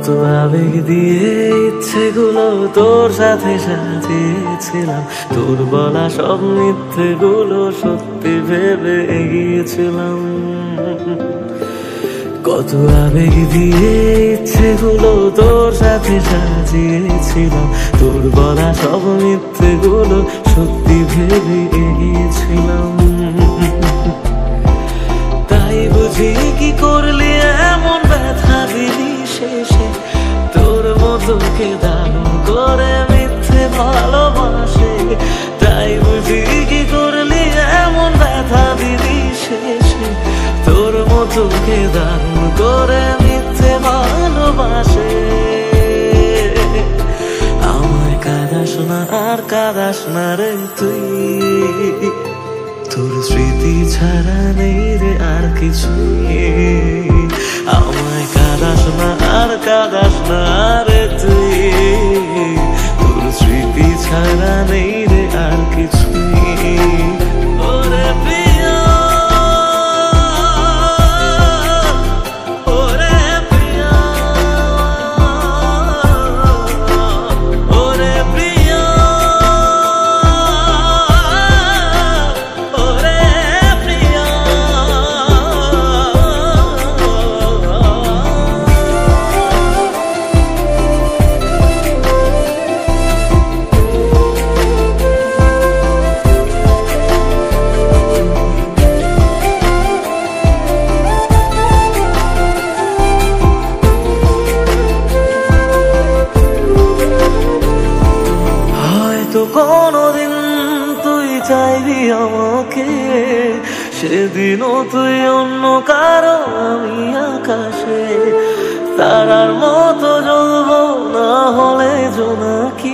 কত আবেগ দিয়ে ইচ্ছেগুলো তোর সাথে সাজিয়েছিলাম, তোর বলা সব মিথ্যেগুলো সত্যি ভেবে এগিয়েছিলাম। কত আবেগ দিয়ে ইচ্ছেগুলো তোর সাথে সাজিয়েছিলাম, তোর বলা সব মিথ্যেগুলো সত্যি ভেবে এগিয়েছিলাম। তাই বুঝি কি করলি এমন ব্যথা দিলি শেষে, তোর মতো কে দারুণ করে মিথ্যে ভালোবাসে। তাই বুঝি কি করলি এমন ব্যথা দিলি শেষে, তোর মতো কে দারুণ করে মিথ্যে ভালোবাসে। আমায় কাঁদাস না আর কাঁদাস না রে তুই, তোর স্মৃতি ছাড়া নেই রে আর কিছুই। আমায় কাঁদাস না আর কাঁদাস না রে তুই, তোর স্মৃতি ছাড়া নেই রে আর কিছুই। ওরে প্রিয়া, ওরে প্রিয়া, ওরে প্রিয়া, ওরে প্রিয়া। হয়তো কোনদিন তুই চাইবি আমাকে, সেদিনও তুই অন্য কারো আমি আকাশে, তারার মতো জ্বলবো না হলে জোনাকি।